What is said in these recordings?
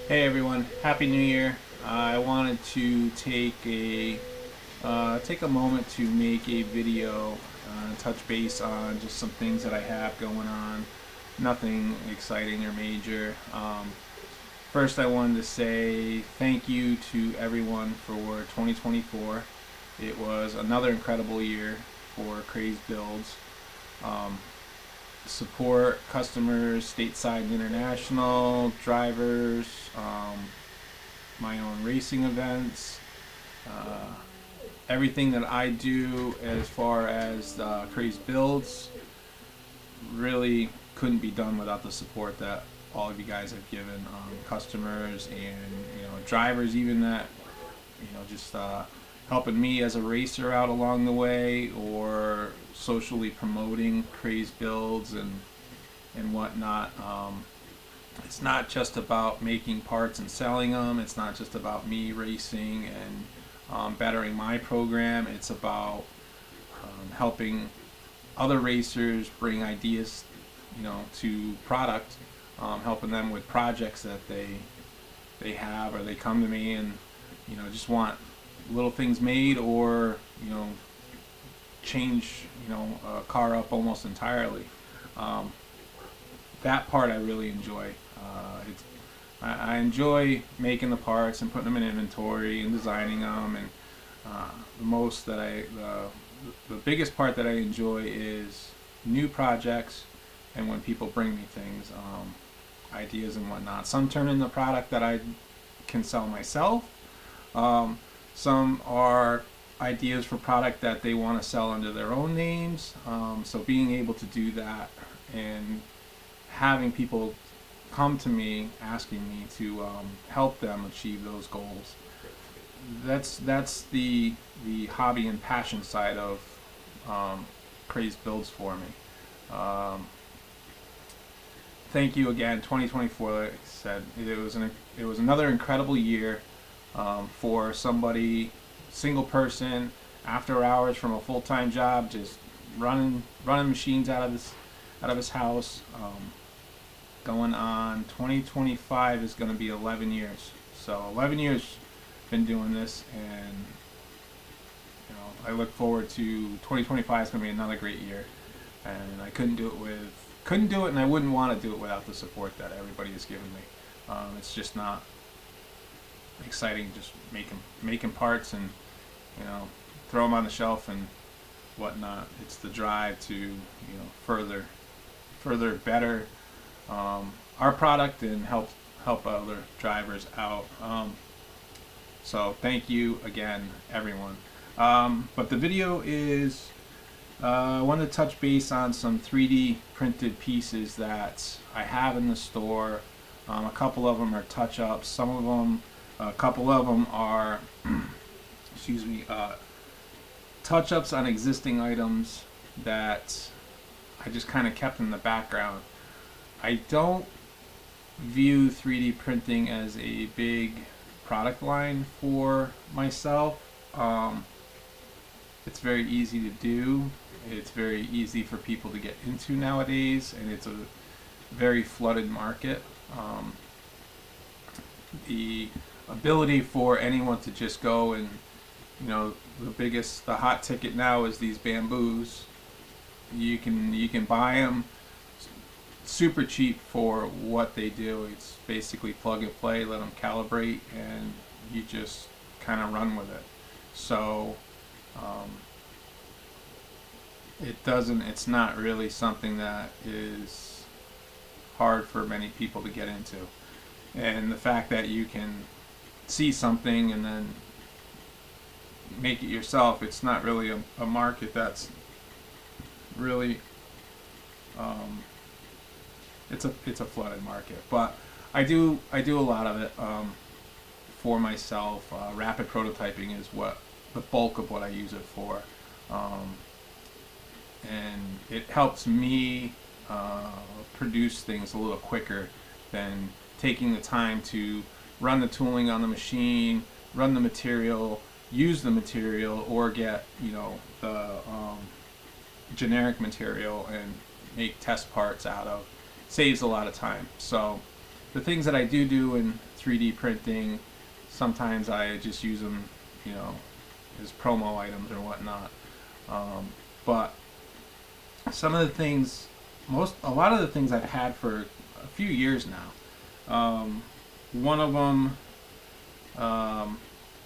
Hey everyone, Happy New Year. I wanted to take a moment to make a video, touch base on just some things that I have going on. Nothing exciting or major. First, I wanted to say thank you to everyone for 2024. It was another incredible year for Crazed Builds. Um, Support customers stateside and international, drivers, my own racing events, uh, everything that I do as far as Crazy Builds really couldn't be done without the support that all of you guys have given customers and drivers, even that just helping me as a racer out along the way, or socially promoting Crazy Builds and whatnot. It's not just about making parts and selling them. It's not just about me racing and bettering my program. It's about helping other racers bring ideas, to product, helping them with projects that they have, or they come to me and just want little things made, or change a car up almost entirely. Um, that part I really enjoy. I enjoy making the parts and putting them in inventory and designing them, and the most that the biggest part that I enjoy is new projects, and when people bring me things, ideas and whatnot. Some turn into product that I can sell myself. Um, some are ideas for product that they want to sell under their own names. So being able to do that and having people come to me asking me to help them achieve those goals. That's the hobby and passion side of Crazed Builds for me. Thank you again, 2024. Like I said, it was another incredible year for somebody, single person, after hours from a full time job, just running machines out of his house. Going on 2025 is going to be 11 years. So 11 years been doing this, and I look forward to 2025. Is going to be another great year, and I couldn't do it, and I wouldn't want to do it without the support that everybody has given me. It's just not exciting just making parts and throw them on the shelf and whatnot. It's the drive to further better our product and help other drivers out. So thank you again, everyone. But the video is I want to touch base on some 3D printed pieces that I have in the store. A couple of them are touch-ups. A couple of them are, excuse me, touch-ups on existing items that I just kind of kept in the background. I don't view 3D printing as a big product line for myself. It's very easy to do. It's very easy for people to get into nowadays, and it's a very flooded market. The ability for anyone to just go and, the hot ticket now is these bamboos. You can buy them super cheap for what they do. It's basically plug and play, let them calibrate, and you just kind of run with it. So it's not really something that is hard for many people to get into. And the fact that you can see something and then make it yourself, it's not really a market that's really it's a flooded market. But I do a lot of it for myself. Rapid prototyping is what the bulk of what I use it for, and it helps me produce things a little quicker than taking the time to run the tooling on the machine, run the material, use the material, or get the generic material and make test parts out of. Saves a lot of time. So the things that I do in 3D printing, sometimes I just use them, you know, as promo items or whatnot. But some of the things, a lot of the things I've had for a few years now. One of them,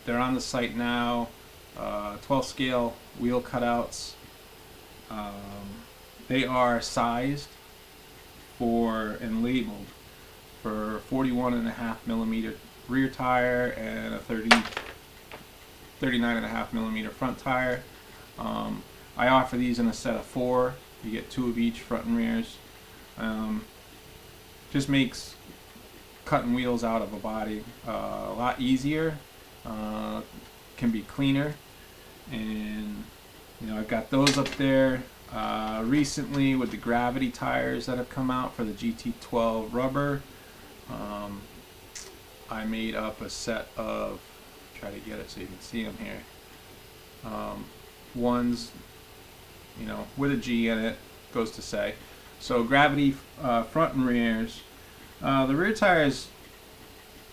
they're on the site now. 12 scale wheel cutouts. They are sized for and labeled for 41.5 millimeter rear tire and a 39.5 millimeter front tire. I offer these in a set of 4. You get 2 of each, front and rears. Just makes cutting wheels out of a body a lot easier. Can be cleaner, and you know, I've got those up there. Recently, with the gravity tires that have come out for the GT12 rubber, I made up a set of, try to get it so you can see them here. Ones, you know, with a G in it, goes to say. So gravity front and rears. The rear tires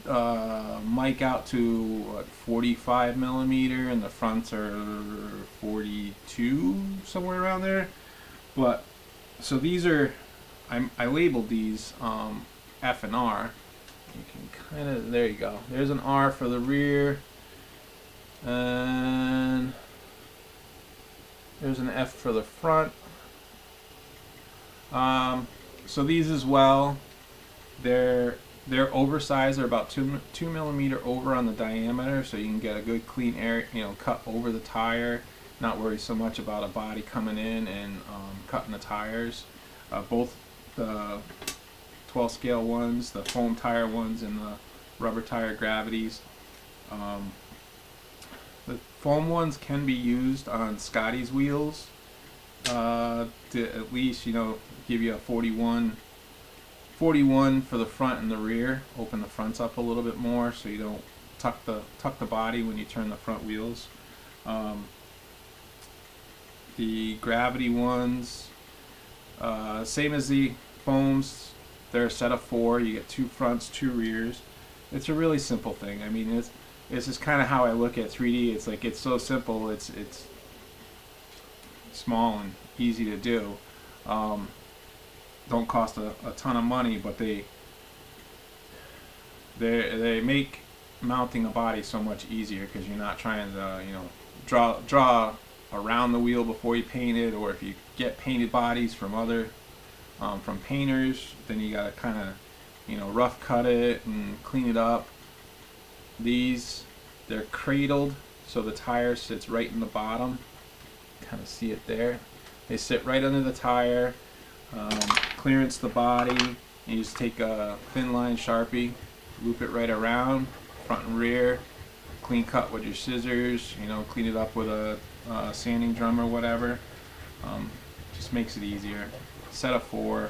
mic out to what, 45 millimeter, and the fronts are 42, somewhere around there. But so these are, I labeled these F and R. You can kind of, there you go. There's an R for the rear, and there's an F for the front. So these as well, they're oversized. They're about 2 millimeter over on the diameter, so you can get a good clean air, you know, cut over the tire. Not worry so much about a body coming in and cutting the tires. Both the 12 scale ones, the foam tire ones, and the rubber tire gravities. The foam ones can be used on Scotty's wheels to at least, you know, give you a 41 for the front and the rear. Open the fronts up a little bit more so you don't tuck the body when you turn the front wheels. The gravity ones, same as the foams. They're a set of 4. You get 2 fronts, 2 rears. It's a really simple thing. I mean, it's just kind of how I look at 3D. It's like, it's so simple. It's small and easy to do. Don't cost a ton of money, but they make mounting a body so much easier, because you're not trying to, you know, draw around the wheel before you paint it, or if you get painted bodies from from painters, then you gotta kind of, you know, rough cut it and clean it up. These, they're cradled, so the tire sits right in the bottom. Kind of see it there. They sit right under the tire. Clearance the body, and you just take a thin line Sharpie, loop it right around, front and rear, clean cut with your scissors, you know, clean it up with a sanding drum or whatever. Just makes it easier. Set of 4.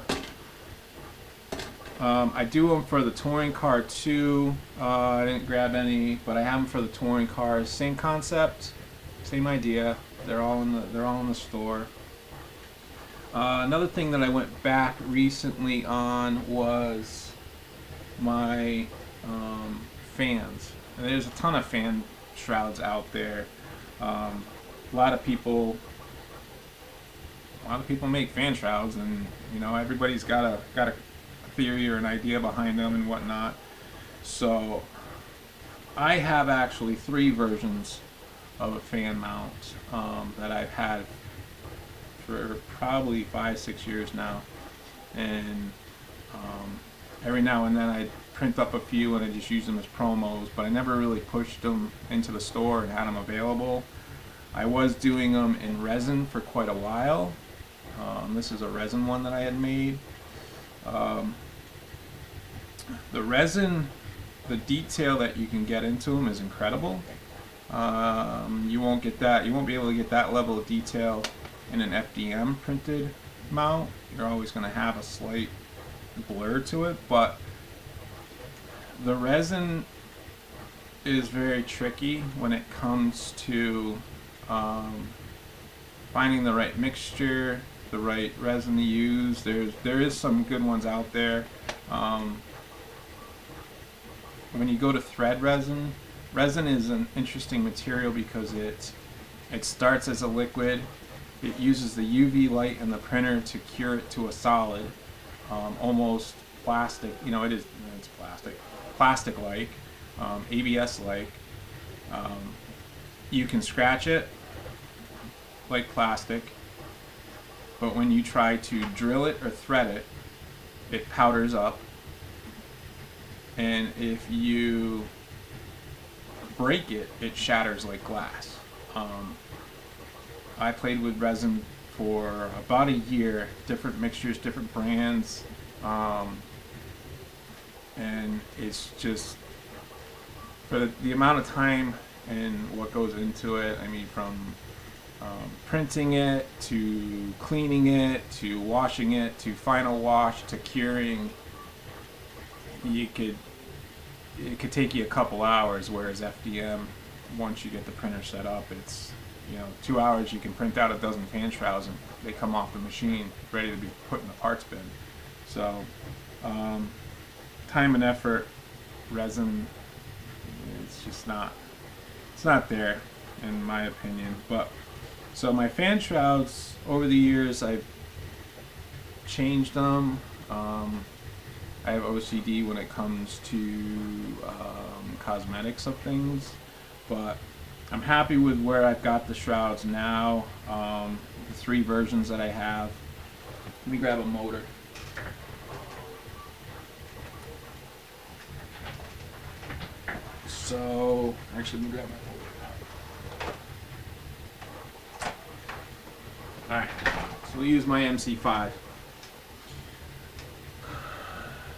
I do them for the touring car too. I didn't grab any, but I have them for the touring cars. Same concept, same idea. They're all in the store. Another thing that I went back recently on was my fans. And there's a ton of fan shrouds out there. A lot of people make fan shrouds, and you know, everybody's got a theory or an idea behind them and whatnot. So I have actually 3 versions of a fan mount that I've had for probably 5-6 years now, and every now and then I print up a few and I just use them as promos, but I never really pushed them into the store and had them available. I was doing them in resin for quite a while. This is a resin one that I had made. The resin, the detail that you can get into them is incredible. You won't get that. You won't be able to get that level of detail in an FDM printed mount. You're always going to have a slight blur to it, but the resin is very tricky when it comes to finding the right mixture, the right resin to use. There is some good ones out there. when you go to thread resin, resin is an interesting material because it starts as a liquid. It uses the UV light in the printer to cure it to a solid, almost plastic. You know, it's plastic-like, ABS-like. You can scratch it like plastic, but when you try to drill it or thread it, it powders up. And if you break it, it shatters like glass. I played with resin for about a year, different mixtures, different brands, and it's just, for the amount of time and what goes into it, I mean, from printing it, to cleaning it, to washing it, to final wash, to curing, it could take you a couple hours, whereas FDM, once you get the printer set up, it's, 2 hours you can print out a dozen fan shrouds and they come off the machine ready to be put in the parts bin. So time and effort, resin, it's just not there in my opinion. But so my fan shrouds, over the years I've changed them. I have OCD when it comes to cosmetics of things, but I'm happy with where I've got the shrouds now. The 3 versions that I have. Let me grab a motor. So, actually, let me grab my motor. Alright, so we'll use my MC5.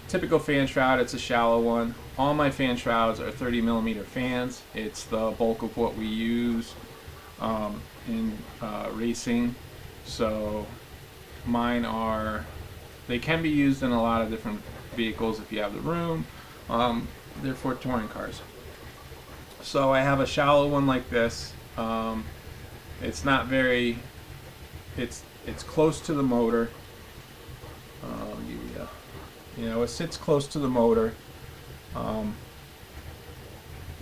Typical fan shroud, it's a shallow one. All my fan shrouds are 30mm fans. It's the bulk of what we use in racing. So mine they can be used in a lot of different vehicles if you have the room. They're for touring cars. So I have a shallow one like this. It's not very, it's close to the motor. It sits close to the motor.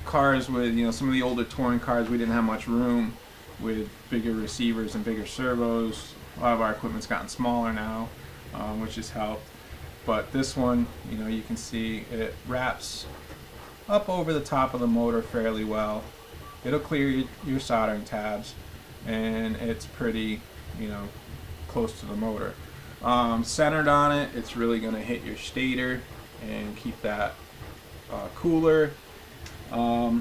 Cars with, some of the older touring cars, we didn't have much room with bigger receivers and bigger servos. A lot of our equipment's gotten smaller now, which has helped. But this one, you can see it wraps up over the top of the motor fairly well. It'll clear your soldering tabs, and it's pretty, close to the motor. Centered on it, it's really going to hit your stator and keep that cooler. I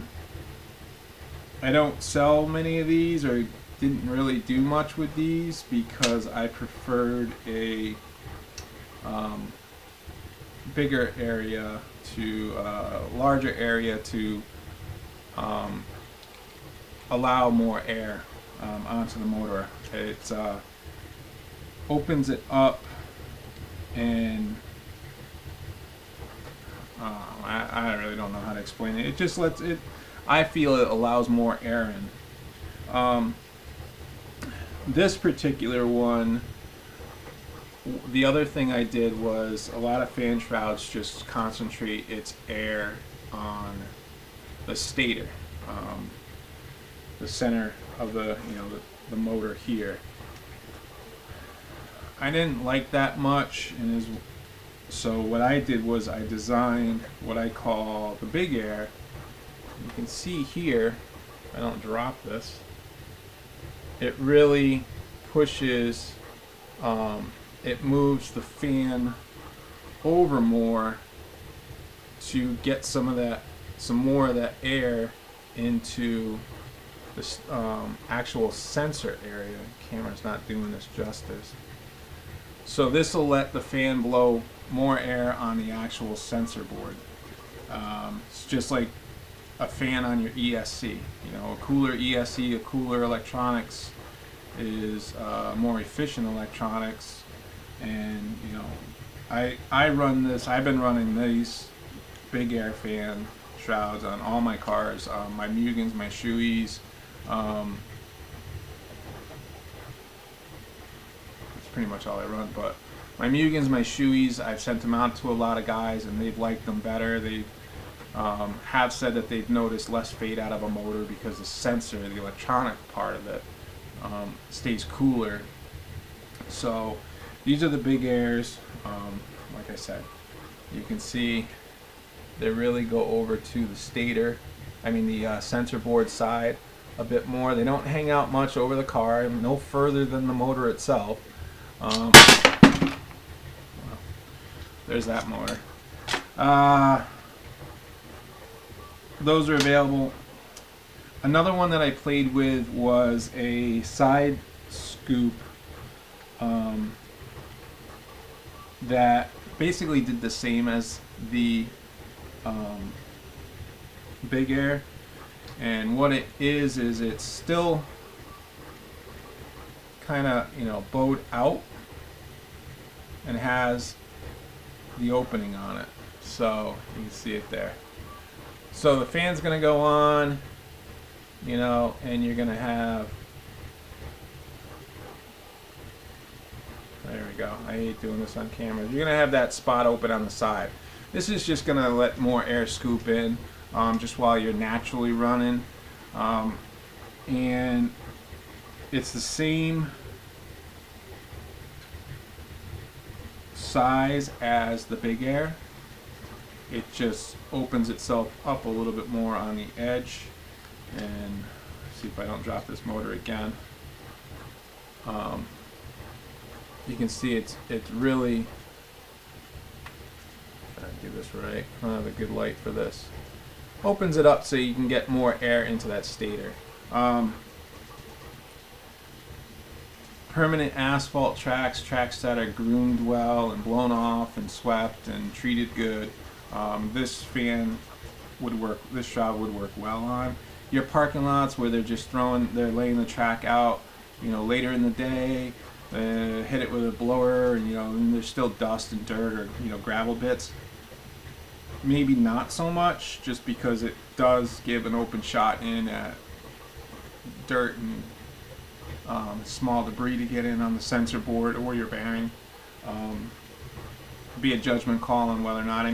don't sell many of these, or didn't really do much with these, because I preferred a bigger area to larger area to allow more air onto the motor. It opens it up, and I really don't know how to explain it. It just lets it, I feel it allows more air in. This particular one, the other thing I did was, a lot of fan shrouds just concentrate its air on the stator, the center of the motor here. I didn't like that much, so what I did was I designed what I call the big air. You can see here, if I don't drop this, it really pushes, it moves the fan over more to get some more of that air into this actual sensor area. The camera's not doing this justice. So this will let the fan blow more air on the actual sensor board. It's just like a fan on your ESC. A cooler ESC, a cooler electronics is more efficient electronics. And I run this. I've been running these big air fan shrouds on all my cars, my Mugens, my Shoeis. Pretty much all I run, but my Mugens, my Shoeis, I've sent them out to a lot of guys, and they've liked them better. have said that they've noticed less fade out of a motor because the sensor, the electronic part of it, stays cooler. So these are the big airs. Like I said, you can see they really go over to the stator, the sensor board side a bit more. They don't hang out much over the car, no further than the motor itself. Well, there's that motor. Those are available. Another one that I played with was a side scoop that basically did the same as the big air, and what it is it's still kind of bowed out and has the opening on it, so you can see it there. So the fan's gonna go on, and you're gonna have, there we go, I hate doing this on camera, you're gonna have that spot open on the side. This is just gonna let more air scoop in, just while you're naturally running, and it's the same size as the big air. It just opens itself up a little bit more on the edge, and see if I don't drop this motor again. You can see it's really, try to do this right, I don't have a good light for this. Opens it up so you can get more air into that stator. Permanent asphalt tracks that are groomed well and blown off and swept and treated good. This fan would work, this job would work well on. Your parking lots where they're laying the track out, later in the day, hit it with a blower, and there's still dust and dirt or gravel bits. Maybe not so much, just because it does give an open shot in at dirt and small debris to get in on the sensor board or your bearing. Be a judgment call on whether or not.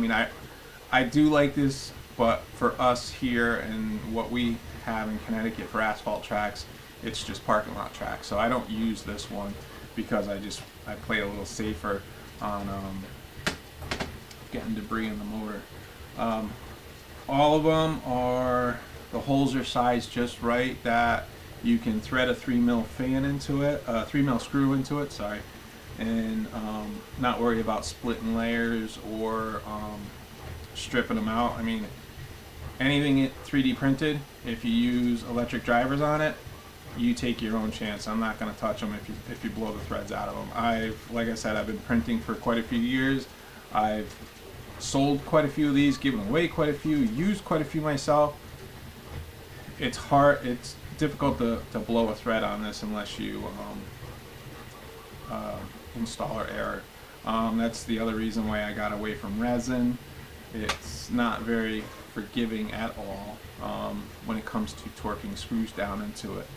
I do like this, but for us here and what we have in Connecticut for asphalt tracks, it's just parking lot tracks. So I don't use this one because I play a little safer on getting debris in the motor. All of them the holes are sized just right that you can thread a 3mm fan into it, 3mm screw into it, sorry, and not worry about splitting layers or stripping them out. Anything 3D printed, if you use electric drivers on it, you take your own chance. I'm not going to touch them if you blow the threads out of them. Like I said, I've been printing for quite a few years. I've sold quite a few of these, given away quite a few, used quite a few myself. It's difficult to blow a thread on this unless you installer error. That's the other reason why I got away from resin. It's not very forgiving at all when it comes to torquing screws down into it.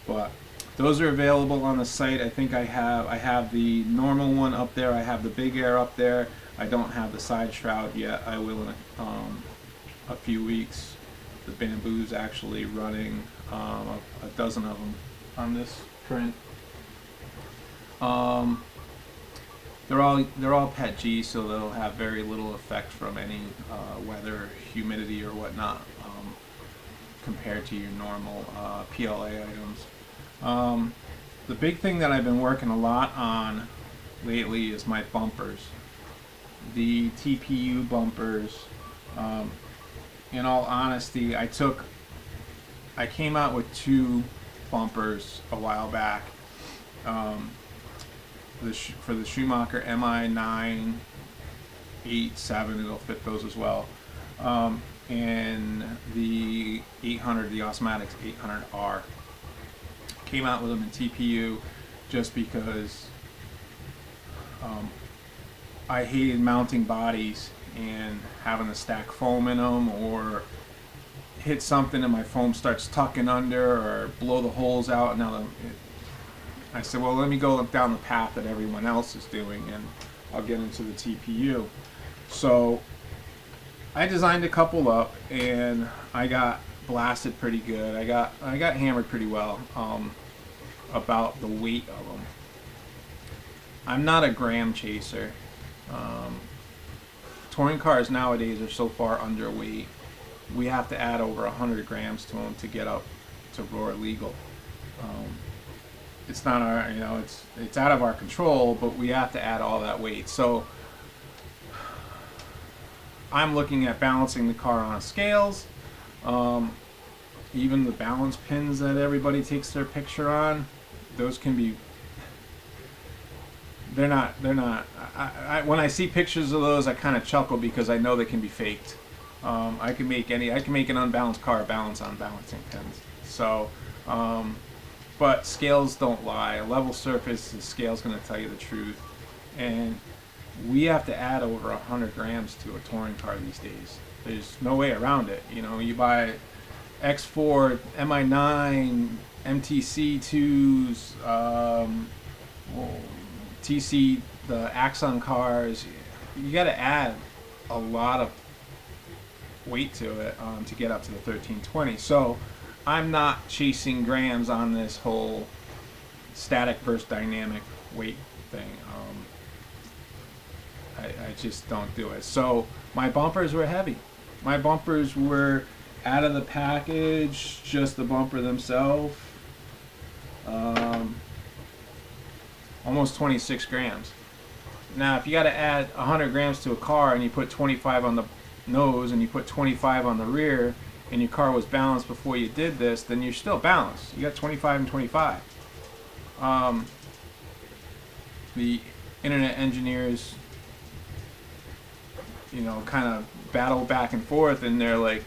But those are available on the site. I think I have the normal one up there. I have the big air up there. I don't have the side shroud yet. I will in a few weeks. The bamboo's actually running a dozen of them on this print. They're all PET G, so they'll have very little effect from any weather, humidity, or whatnot compared to your normal PLA items. The big thing that I've been working a lot on lately is my bumpers. The TPU bumpers. In all honesty, I came out with two bumpers a while back. For the Schumacher MI 987, it'll fit those as well. And the 800, the Osmatics 800R. Came out with them in TPU just because I hated mounting bodies and having to stack foam in them, or hit something and my foam starts tucking under, or blow the holes out. Now I said, well, let me go down the path that everyone else is doing, and I'll get into the TPU. So I designed a couple up, and I got blasted pretty good. I got hammered pretty well about the weight of them. I'm not a gram chaser. Um, Touring cars nowadays are so far underweight. We have to add over 100 grams to them to get up to roar legal. Um, it's not our, it's out of our control, but we have to add all that weight. So I'm looking at balancing the car on scales. Even the balance pins that everybody takes their picture on, those can be, they're not, when I see pictures of those, I kind of chuckle because I know they can be faked. I can make an unbalanced car balance on balancing pins. So, but scales don't lie. A level surface, the scale's going to tell you the truth. And we have to add over 100 grams to a touring car these days. There's no way around it. You buy X4, MI9, MTC2s, TC, the Axon cars. You got to add a lot of weight to it to get up to the 1320. So I'm not chasing grams on this whole static versus dynamic weight thing. I just don't do it. So my bumpers were heavy. My bumpers were out of the package, just the bumper themselves, almost 26 grams. Now if you got to add 100 grams to a car and you put 25 on the nose and you put 25 on the rear and your car was balanced before you did this, then you're still balanced. You got 25 and 25. The internet engineers, kind of battle back and forth, and they're like,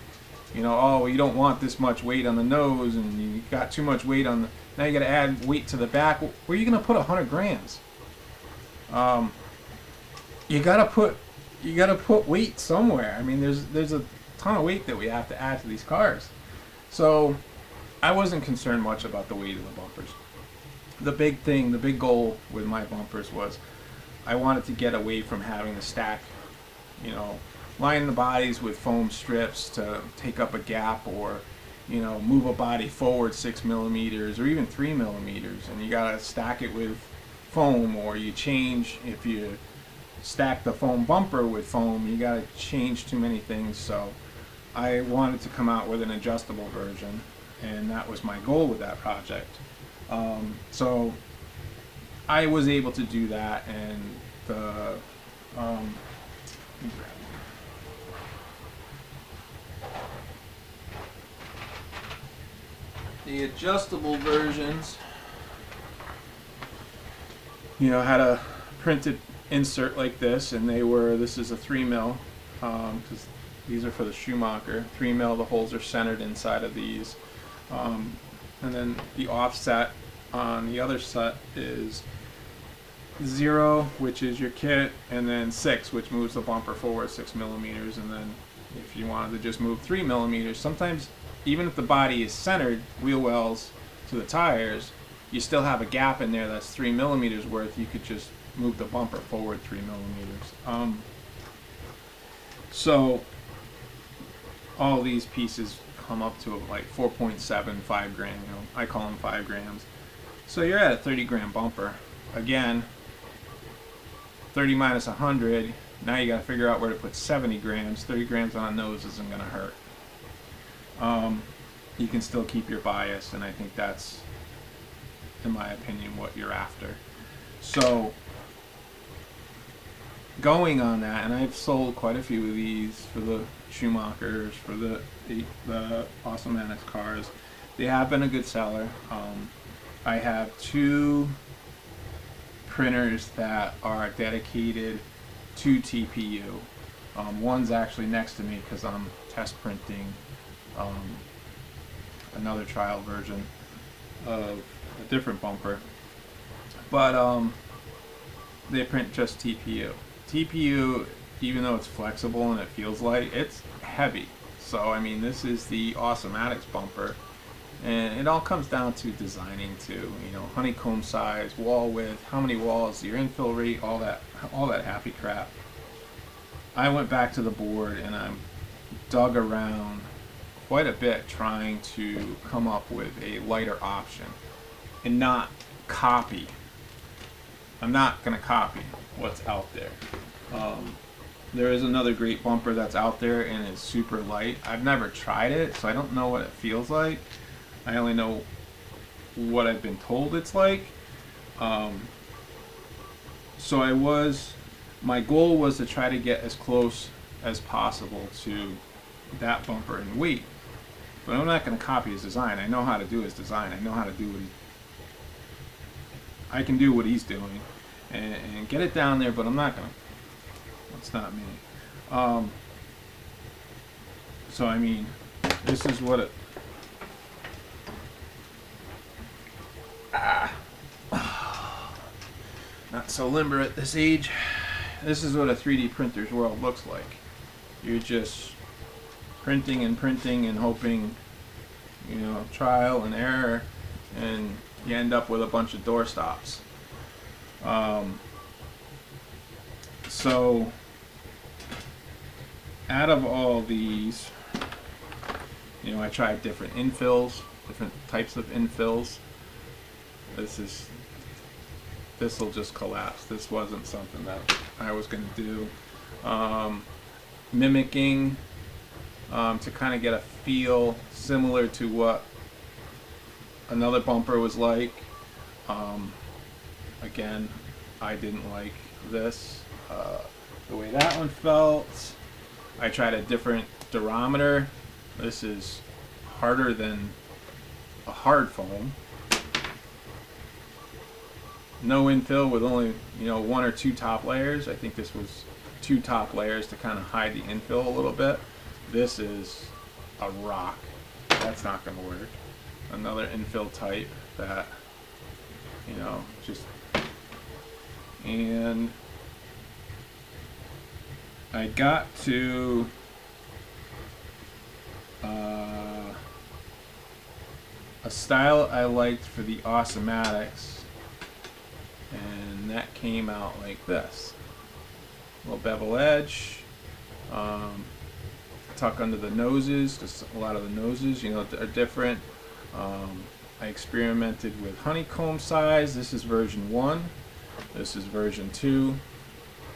oh, well, you don't want this much weight on the nose, and you got too much weight on the, now you got to add weight to the back. Where are you going to put 100 grams? You got to put weight somewhere. I mean, there's a ton of weight that we have to add to these cars. So I wasn't concerned much about the weight of the bumpers. The big goal with my bumpers was I wanted to get away from having to stack, line the bodies with foam strips to take up a gap, or move a body forward 6 millimeters or even 3 millimeters, and you gotta stack it with foam, or you change, if you stack the foam bumper with foam, you gotta change too many things. So I wanted to come out with an adjustable version, and that was my goal with that project. So I was able to do that, and the adjustable versions, had a printed insert like this, and this is a 3 mil, because these are for the Schumacher. 3 mil, the holes are centered inside of these. And then the offset on the other set is 0, which is your kit, and then 6, which moves the bumper forward 6 millimeters, and then if you wanted to just move 3 millimeters, sometimes even if the body is centered, wheel wells to the tires, you still have a gap in there that's 3 millimeters worth. You could just move the bumper forward 3 millimeters. So all these pieces come up to like 4.75 grams. I call them 5 grams. So you're at a 30 gram bumper. Again, 30 minus 100. Now you got to figure out where to put 70 grams. 30 grams on a nose isn't going to hurt. You can still keep your bias, and I think that's, in my opinion, what you're after. So going on that, and I've sold quite a few of these for the Schumachers, for the Awesomatics cars. They have been a good seller. I have 2 printers that are dedicated to TPU. One's actually next to me because I'm test printing another trial version of a different bumper, but they print just TPU. TPU, even though it's flexible and it feels light, it's heavy. So I mean, this is the Awesomatics bumper, and it all comes down to designing too. Honeycomb size, wall width, how many walls, your infill rate, all that happy crap. I went back to the board and I'm dug around quite a bit trying to come up with a lighter option and not copy. I'm not going to copy what's out there. There is another great bumper that's out there and it's super light. I've never tried it, so I don't know what it feels like. I only know what I've been told it's like. So my goal was to try to get as close as possible to that bumper in weight. But I'm not going to copy his design. I know how to do his design. I know how to do I can do what he's doing and get it down there, but I'm not going to. It's not me. So I mean, this is what it. Not so limber at this age. This is what a 3D printer's world looks like. You're just printing and hoping, trial and error, and you end up with a bunch of door stops. So out of all these, I tried different infills, different types of infills. This will just collapse. This wasn't something that I was going to do. Mimicking to kind of get a feel similar to what another bumper was like. Again, I didn't like this. The way that one felt. I tried a different durometer. This is harder than a hard foam. No infill with only, one or two top layers. I think this was 2 top layers to kind of hide the infill a little bit. This is a rock. That's not going to work. Another infill type that, just... And I got to a style I liked for the Awesomatics, and that came out like this. A little bevel edge, tuck under the noses, because a lot of the noses, are different. I experimented with honeycomb size. This is version 1. This is version 2.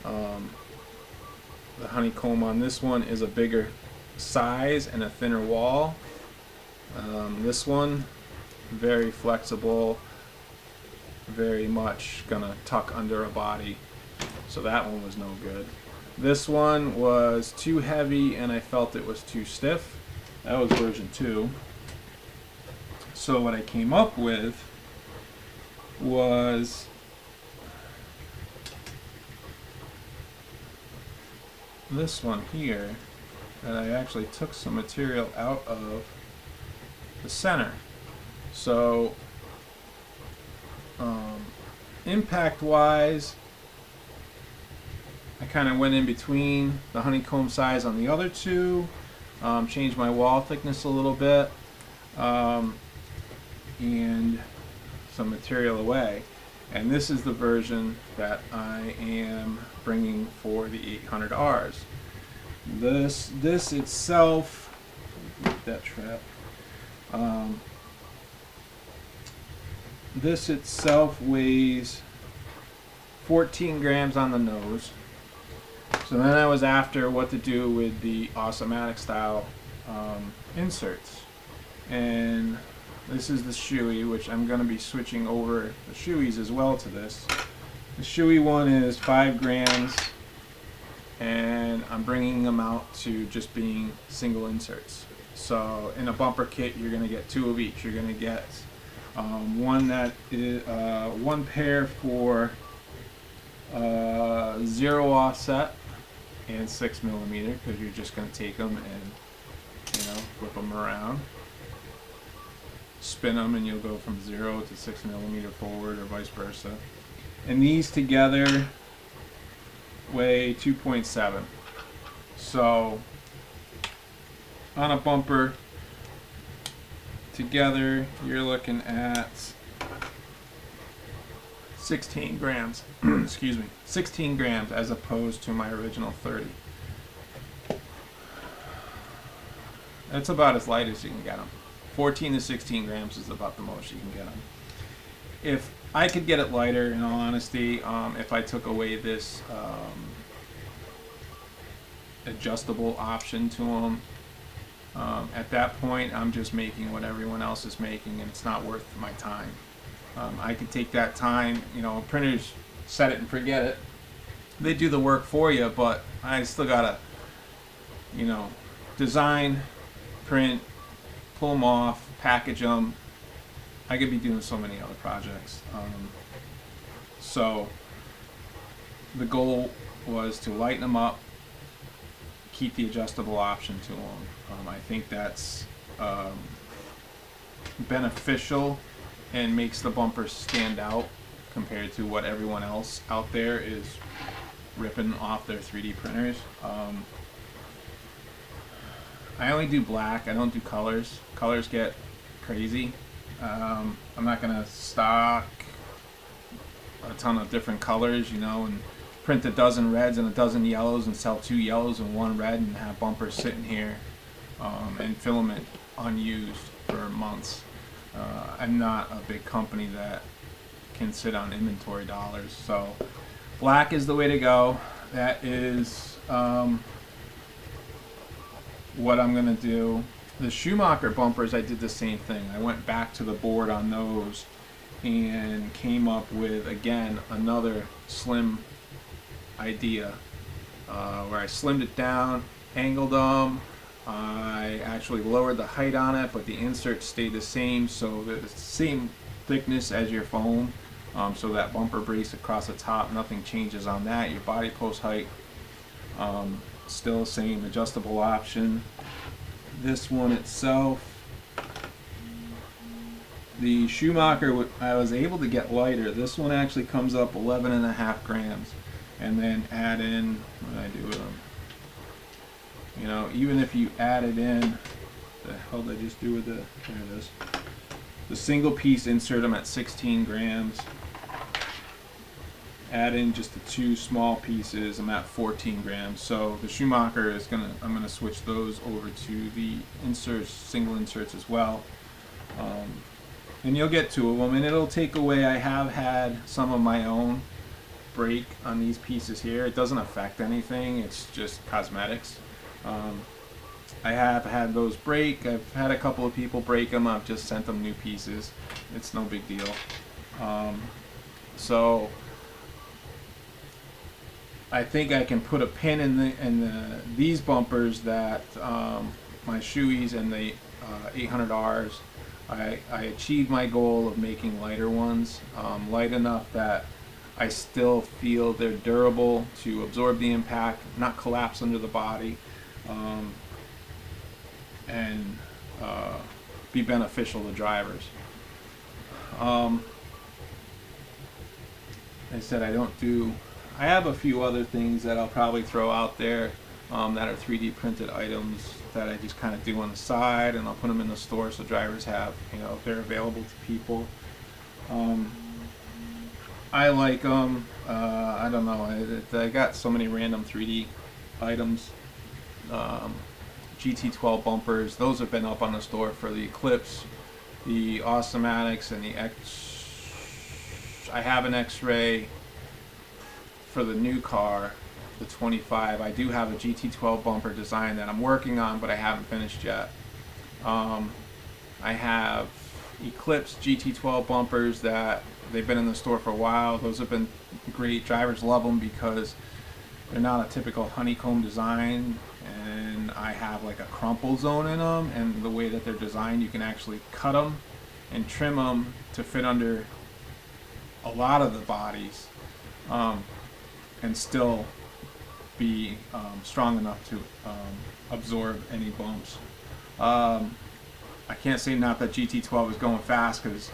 The honeycomb on this one is a bigger size and a thinner wall. This one, very flexible, very much gonna tuck under a body, so that one was no good. This one was too heavy and I felt it was too stiff. That was version 2. So what I came up with was this one here, that I actually took some material out of the center. So impact wise, I kind of went in between the honeycomb size on the other two, changed my wall thickness a little bit, and some material away. And this is the version that I am bringing for the 800Rs. This itself, that trap. This itself weighs 14 grams on the nose. So then I was after what to do with the Awesomatics style inserts. And this is the shoey, which I'm going to be switching over the shoeys as well to this. The shoey one is 5 grams, and I'm bringing them out to just being single inserts. So in a bumper kit, you're going to get 2 of each. You're going to get one that is one pair for 0 offset and 6mm, because you're just going to take them and whip them around, spin them, and you'll go from 0 to 6mm forward or vice versa. And these together weigh 2.7. So on a bumper together, you're looking at 16 grams. Excuse me, 16 grams as opposed to my original 30. It's about as light as you can get them. 14 to 16 grams is about the most you can get them. If I could get it lighter, in all honesty, if I took away this adjustable option to them, at that point I'm just making what everyone else is making, and it's not worth my time. I could take that time, printers set it and forget it. They do the work for you, but I still gotta, design, print, pull them off, package them. I could be doing so many other projects. So the goal was to lighten them up, keep the adjustable option to them. I think that's beneficial and makes the bumper stand out compared to what everyone else out there is ripping off their 3D printers. I only do black. I don't do colors. Colors get crazy. I'm not gonna stock a ton of different colors, and print a dozen reds and a dozen yellows and sell 2 yellows and 1 red and have bumpers sitting here and filament unused for months. I'm not a big company that can sit on inventory dollars, so black is the way to go. That is what I'm gonna do. The Schumacher bumpers, I did the same thing. I went back to the board on those and came up with, again, another slim idea where I slimmed it down, angled them. I actually lowered the height on it, but the insert stayed the same, so the same thickness as your foam. So that bumper brace across the top, nothing changes on that. Your body post height, still the same adjustable option. This one itself, the Schumacher, I was able to get lighter. This one actually comes up 11.5 grams, and then add in, what did I do with them? Even if you added in, the hell did I just do with the, there it is. The single piece insert, I'm at 16 grams. Add in just the 2 small pieces, I'm at 14 grams. So the Schumacher is I'm gonna switch those over to the inserts, single inserts as well. And you'll get 2 of them, and it'll take away, I have had some of my own break on these pieces here. It doesn't affect anything, it's just cosmetics. I have had those break. I've had a couple of people break them. I've just sent them new pieces. It's no big deal. So I think I can put a pin in these bumpers that my Shoeies and the 800Rs. I achieved my goal of making lighter ones, light enough that I still feel they're durable to absorb the impact, not collapse under the body, and be beneficial to drivers. Like I said, I have a few other things that I'll probably throw out there that are 3D printed items that I just kind of do on the side, and I'll put them in the store so drivers have, they're available to people. I like them. I don't know. I got so many random 3D items. GT12 bumpers. Those have been up on the store for the Eclipse, the Awesomatics, and the X. I have an X-Ray for the new car, the 25. I do have a GT12 bumper design that I'm working on, but I haven't finished yet. I have Eclipse GT12 bumpers that they've been in the store for a while. Those have been great. Drivers love them because they're not a typical honeycomb design, and I have like a crumple zone in them, and the way that they're designed, you can actually cut them and trim them to fit under a lot of the bodies, and still be strong enough to absorb any bumps. I can't say not that GT12 is going fast, because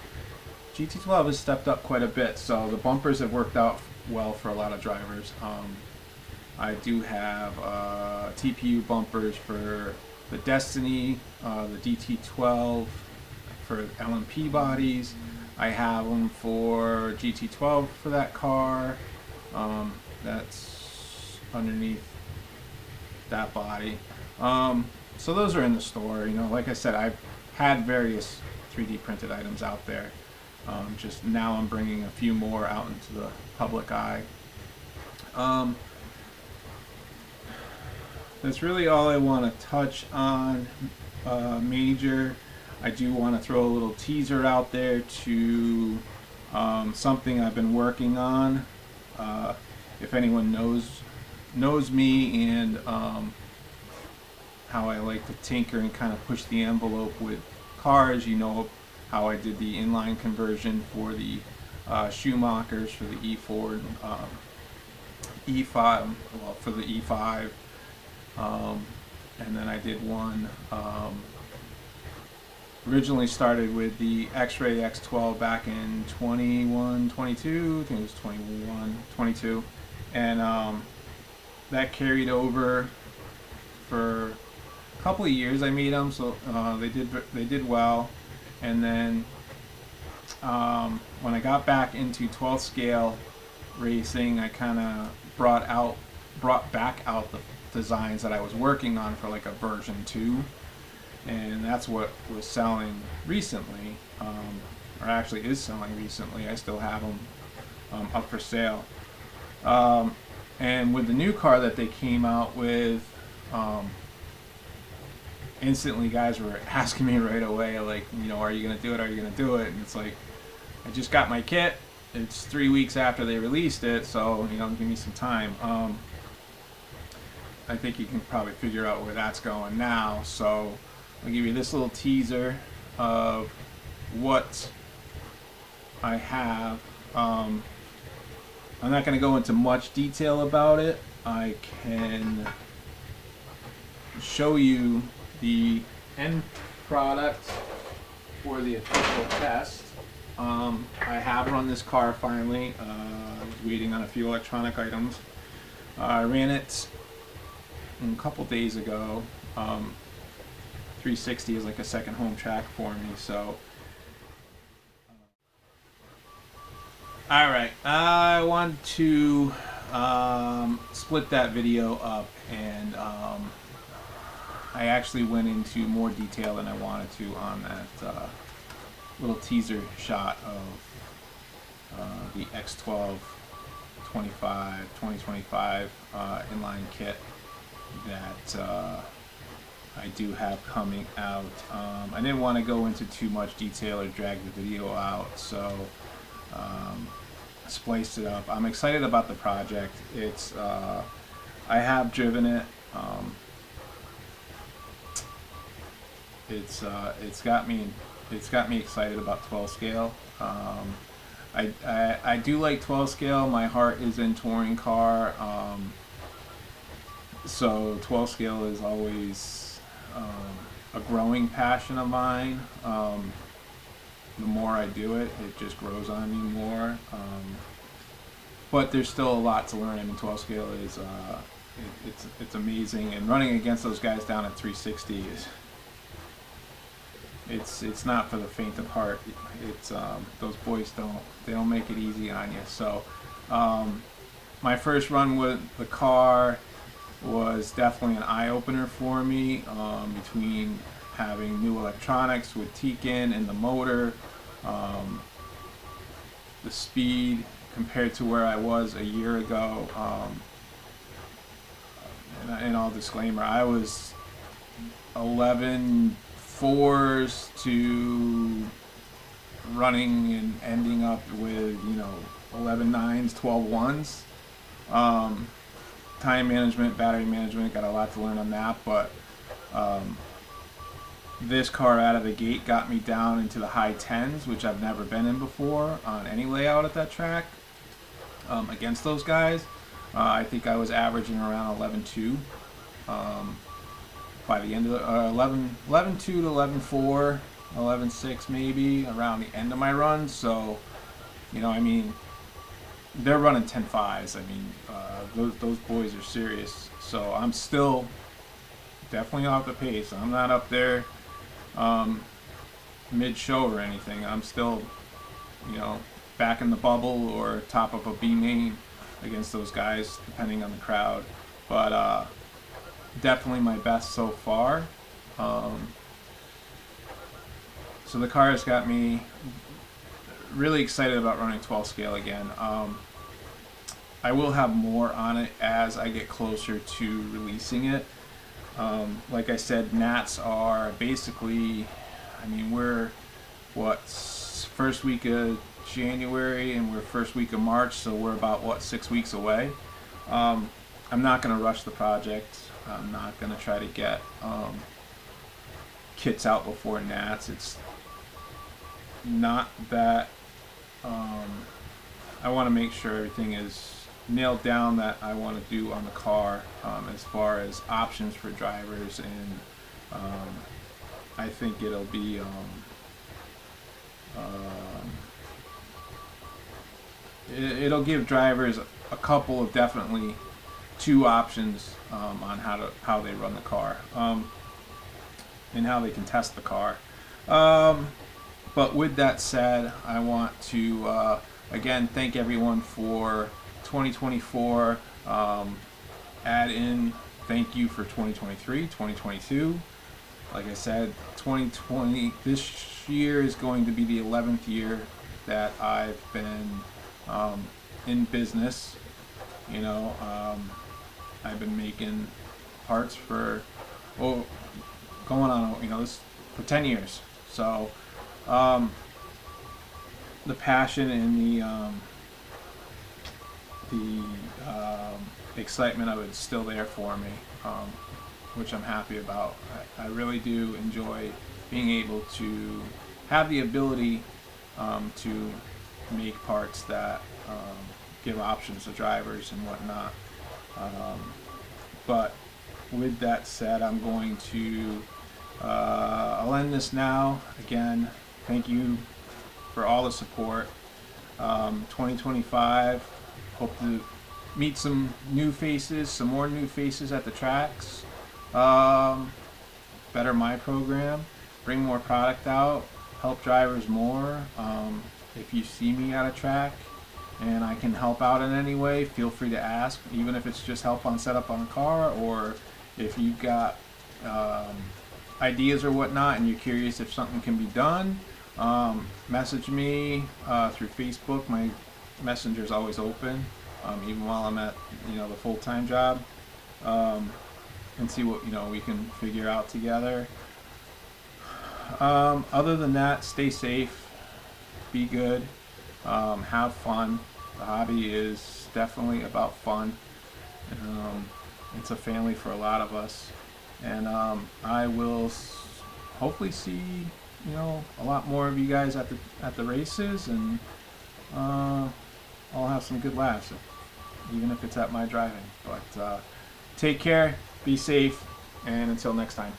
GT12 has stepped up quite a bit, so the bumpers have worked out well for a lot of drivers. I do have TPU bumpers for the Destiny, the DT12 for LMP bodies. I have them for GT12 for that car. That's underneath that body. So those are in the store. You know, like I said, I've had various 3D printed items out there. Just now I'm bringing a few more out into the public eye. That's really all I want to touch on major. I do want to throw a little teaser out there to something I've been working on. If anyone knows me and how I like to tinker and kind of push the envelope with cars, you know how I did the inline conversion for the Schumachers for the E4, E5, well, for the E5, and then I did one. Originally started with the X-Ray X12 back in 21, 22, I think it was 21, 22, and that carried over for a couple of years. I made them, so they did well, and then when I got back into 12 scale racing, I kind of brought back out the designs that I was working on for like a version 2. And that's what was selling recently, or actually is selling recently. I still have them up for sale. And with the new car that they came out with, instantly guys were asking me right away, like, you know, are you going to do it? Are you going to do it? And it's like, I just got my kit. It's 3 weeks after they released it, so, you know, give me some time. I think you can probably figure out where that's going now. So I'll give you this little teaser of what I have. I'm not going to go into much detail about it. I can show you the end product for the official test. I have run this car finally. I was waiting on a few electronic items. I ran it a couple days ago. 360 is like a second home track for me, so alright, I want to split that video up, and I actually went into more detail than I wanted to on that little teaser shot of the X12 2025 inline kit that I do have coming out. I didn't want to go into too much detail or drag the video out, so spliced it up. I'm excited about the project. It's I have driven it. It's got me excited about 12 scale. I do like 12 scale. My heart is in touring car. So 12 scale is always a growing passion of mine. The more I do it, it just grows on me more. But there's still a lot to learn. I mean, 12 scale is it's amazing, and running against those guys down at 360 is it's not for the faint of heart. It's those boys don't make it easy on you. So my first run with the car was definitely an eye-opener for me, between having new electronics with Tekin and the motor, the speed compared to where I was a year ago. And all disclaimer, I was 11 4s to running and ending up with, you know, 11 9s, 12 1s. Time management, battery management, got a lot to learn on that, but this car out of the gate got me down into the high 10s, which I've never been in before on any layout at that track. Against those guys, I think I was averaging around 11.2 by the end of the 11.2 to 11.4, 11.6 maybe around the end of my run. So, you know, I mean, they're running 10.5s. I mean, those boys are serious. So I'm still definitely off the pace. I'm not up there mid-show or anything. I'm still, you know, back in the bubble or top of a B main against those guys, depending on the crowd. But definitely my best so far. So the car has got me really excited about running 12 scale again. I will have more on it as I get closer to releasing it. Like I said, Nats are basically, I mean, we're what, first week of January and we're first week of March, so we're about what, 6 weeks away. I'm not going to rush the project. I'm not going to try to get kits out before Nats. It's not that. I want to make sure everything is nailed down that I want to do on the car, as far as options for drivers, and I think it'll be it'll give drivers a couple of, definitely two options on how they run the car, and how they can test the car. But with that said, I want to again thank everyone for 2024. Add in thank you for 2023, 2022. Like I said, 2020, this year is going to be the 11th year that I've been in business. You know, I've been making parts for going on, you know, this for 10 years. So the passion and the excitement of it's still there for me, which I'm happy about. I really do enjoy being able to have the ability to make parts that give options to drivers and whatnot. But with that said, I'm going to I'll end this now. Again, thank you for all the support. 2025, hope to meet some new faces, some more new faces at the tracks. Better my program, bring more product out, help drivers more. If you see me at a track and I can help out in any way, feel free to ask, even if it's just help on setup on a car, or if you've got ideas or whatnot and you're curious if something can be done, message me through Facebook. My messenger is always open, even while I'm at, you know, the full-time job, and see what, you know, we can figure out together. Other than that, stay safe, be good, have fun. The hobby is definitely about fun. It's a family for a lot of us, and I will hopefully see, you know, a lot more of you guys at the races, and I'll have some good laughs, even if it's at my driving. But take care, be safe, and until next time.